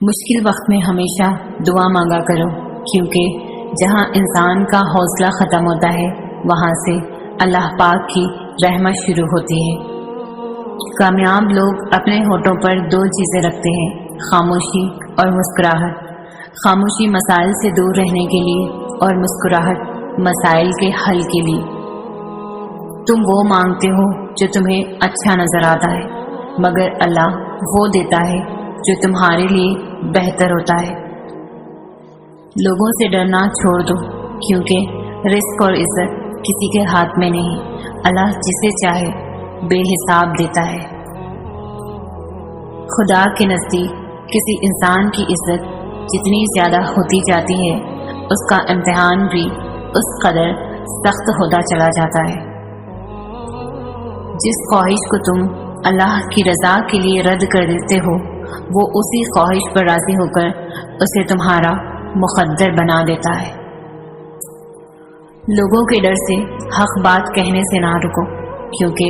مشکل وقت میں ہمیشہ دعا مانگا کرو، کیونکہ جہاں انسان کا حوصلہ ختم ہوتا ہے وہاں سے اللہ پاک کی رحمت شروع ہوتی ہے۔ کامیاب لوگ اپنے ہونٹوں پر دو چیزیں رکھتے ہیں، خاموشی اور مسکراہٹ۔ خاموشی مسائل سے دور رہنے کے لیے اور مسکراہٹ مسائل کے حل کے لیے۔ تم وہ مانگتے ہو جو تمہیں اچھا نظر آتا ہے، مگر اللہ وہ دیتا ہے جو تمہارے لیے بہتر ہوتا ہے۔ لوگوں سے ڈرنا چھوڑ دو، کیونکہ رزق اور عزت کسی کے ہاتھ میں نہیں، اللہ جسے چاہے بے حساب دیتا ہے۔ خدا کے نزدیک کسی انسان کی عزت جتنی زیادہ ہوتی جاتی ہے، اس کا امتحان بھی اس قدر سخت ہوتا چلا جاتا ہے۔ جس خواہش کو تم اللہ کی رضا کے لیے رد کر دیتے ہو، وہ اسی خواہش پر راضی ہو کر اسے تمہارا مقدر بنا دیتا ہے۔ لوگوں کے ڈر سے حق بات کہنے سے نہ رکو، کیونکہ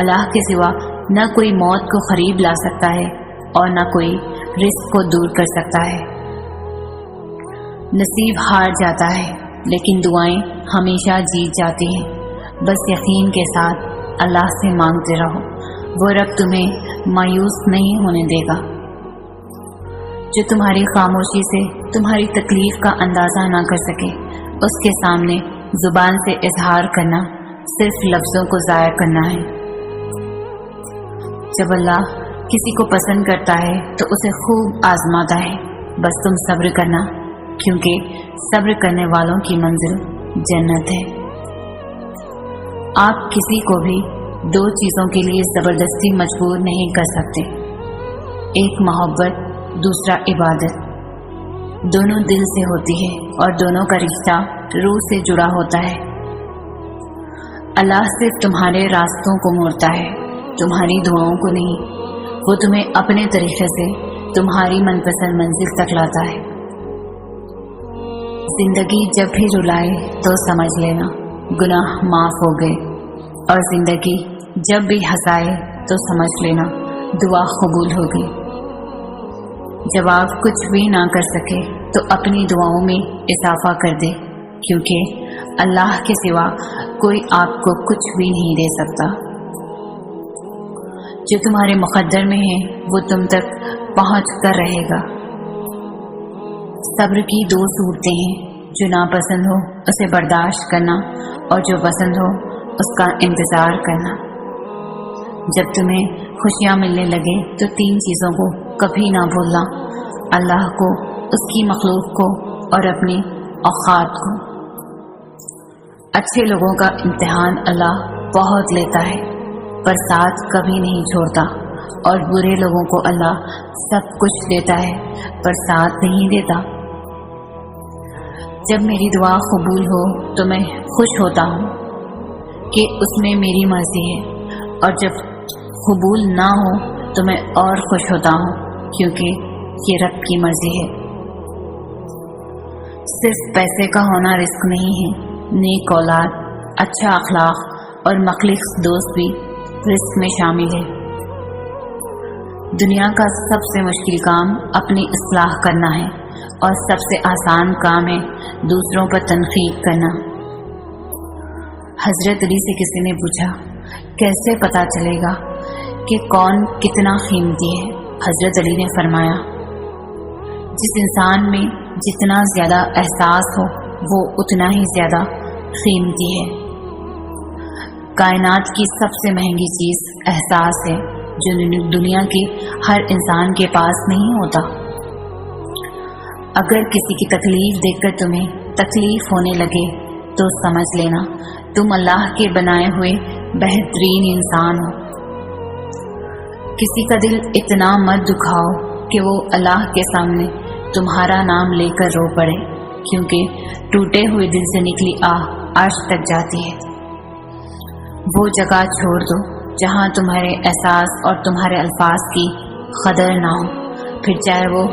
اللہ کے سوا نہ کوئی موت کو قریب لا سکتا ہے اور نہ کوئی رزق کو دور کر سکتا ہے۔ نصیب ہار جاتا ہے لیکن دعائیں ہمیشہ جیت جاتی ہیں۔ بس یقین کے ساتھ اللہ سے مانگتے رہو، وہ رب تمہیں مایوس نہیں ہونے دے گا۔ جو تمہاری خاموشی سے تمہاری تکلیف کا اندازہ نہ کر سکے، اس کے سامنے زبان سے اظہار کرنا صرف لفظوں کو ضائع کرنا ہے۔ جب اللہ کسی کو پسند کرتا ہے تو اسے خوب آزماتا ہے، بس تم صبر کرنا، کیونکہ صبر کرنے والوں کی منزل جنت ہے۔ آپ کسی کو بھی دو چیزوں کے لیے زبردستی مجبور نہیں کر سکتے، ایک محبت، دوسرا عبادت۔ دونوں دل سے ہوتی ہے اور دونوں کا رشتہ روح سے جڑا ہوتا ہے۔ اللہ صرف تمہارے راستوں کو موڑتا ہے، تمہاری دعاؤں کو نہیں۔ وہ تمہیں اپنے طریقے سے تمہاری من پسند منزل تک لاتا ہے۔ زندگی جب بھی رلائے تو سمجھ لینا گناہ معاف ہو گئے، اور زندگی جب بھی ہنسائے تو سمجھ لینا دعا قبول ہو گئی۔ جب آپ کچھ بھی نہ کر سکے تو اپنی دعاؤں میں اضافہ کر دے، کیونکہ اللہ کے سوا کوئی آپ کو کچھ بھی نہیں دے سکتا۔ جو تمہارے مقدر میں ہے وہ تم تک پہنچ کر رہے گا۔ صبر کی دو صورتیں ہیں، جو ناپسند ہو اسے برداشت کرنا، اور جو پسند ہو اس کا انتظار کرنا۔ جب تمہیں خوشیاں ملنے لگے تو تین چیزوں کو کبھی نہ بھولنا، اللہ کو، اس کی مخلوق کو اور اپنی اوقات کو۔ اچھے لوگوں کا امتحان اللہ بہت لیتا ہے پر ساتھ کبھی نہیں چھوڑتا، اور برے لوگوں کو اللہ سب کچھ دیتا ہے پر ساتھ نہیں دیتا۔ جب میری دعا قبول ہو تو میں خوش ہوتا ہوں کہ اس میں میری مرضی ہے، اور جب قبول نہ ہو تو میں اور خوش ہوتا ہوں کیونکہ یہ رب کی مرضی ہے۔ صرف پیسے کا ہونا رزق نہیں ہے، نیک اولاد، اچھا اخلاق اور مخلص دوست بھی رزق میں شامل ہے۔ دنیا کا سب سے مشکل کام اپنی اصلاح کرنا ہے، اور سب سے آسان کام ہے دوسروں پر تنقید کرنا۔ حضرت علی سے کسی نے پوچھا، کیسے پتا چلے گا کہ کون کتنا قیمتی ہے؟ حضرت علی نے فرمایا، جس انسان میں جتنا زیادہ احساس ہو وہ اتنا ہی زیادہ قیمتی ہے۔ کائنات کی سب سے مہنگی چیز احساس ہے، جو دنیا کے ہر انسان کے پاس نہیں ہوتا۔ اگر کسی کی تکلیف دیکھ کر تمہیں تکلیف ہونے لگے تو سمجھ لینا تم اللہ کے بنائے ہوئے بہترین انسان ہو۔ کسی کا دل اتنا مت دکھاؤ کہ وہ اللہ کے سامنے تمہارا نام لے کر رو پڑے، کیونکہ ٹوٹے ہوئے دل سے نکلی آہ عرش تک جاتی ہے۔ وہ جگہ چھوڑ دو جہاں تمہارے احساس اور تمہارے الفاظ کی قدر نہ ہو، پھر چاہے وہ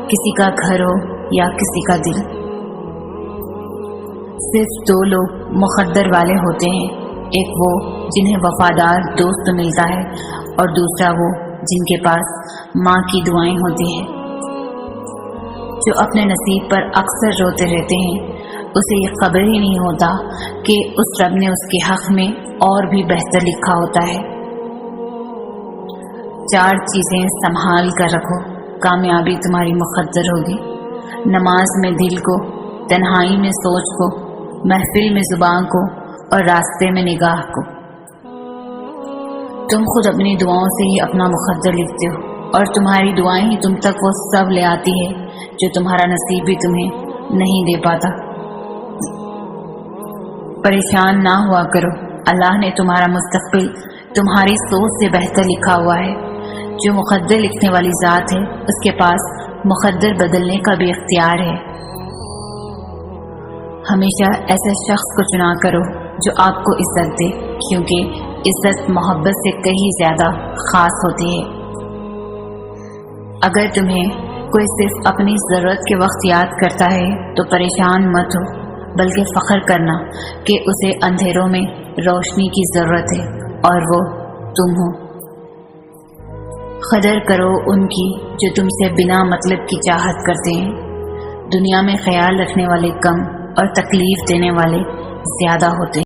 کسی کا گھر ہو یا کسی کا دل۔ صرف دو لوگ مقدر والے ہوتے ہیں، ایک وہ جنہیں وفادار دوست ملتا ہے اور دوسرا وہ جن کے پاس ماں کی دعائیں ہوتی ہیں۔ جو اپنے نصیب پر اکثر روتے رہتے ہیں اسے یہ خبر ہی نہیں ہوتا کہ اس رب نے اس کے حق میں اور بھی بہتر لکھا ہوتا ہے۔ 4 چیزیں سنبھال کر رکھو، کامیابی تمہاری مقدر ہوگی۔ نماز میں دل کو، تنہائی میں سوچ کو، محفل میں زبان کو اور راستے میں نگاہ کو۔ تم خود اپنی دعاؤں سے ہی اپنا مقدر لکھتے ہو اور تمہاری دعائیں ہی تم تک وہ سب لے آتی ہے جو تمہارا نصیب بھی تمہیں نہیں دے پاتا۔ پریشان نہ ہوا کرو، اللہ نے تمہارا مستقبل تمہاری سوچ سے بہتر لکھا ہوا ہے۔ جو مقدر لکھنے والی ذات ہے اس کے پاس مقدر بدلنے کا بھی اختیار ہے۔ ہمیشہ ایسے شخص کو چنا کرو جو آپ کو عزت دے، کیونکہ عزت محبت سے کہیں زیادہ خاص ہوتی ہے۔ اگر تمہیں کوئی صرف اپنی ضرورت کے وقت یاد کرتا ہے تو پریشان مت ہو، بلکہ فخر کرنا کہ اسے اندھیروں میں روشنی کی ضرورت ہے اور وہ تم ہو۔ قدر کرو ان کی جو تم سے بنا مطلب کی چاہت کرتے ہیں۔ دنیا میں خیال رکھنے والے کم اور تکلیف دینے والے زیادہ ہوتے ہیں۔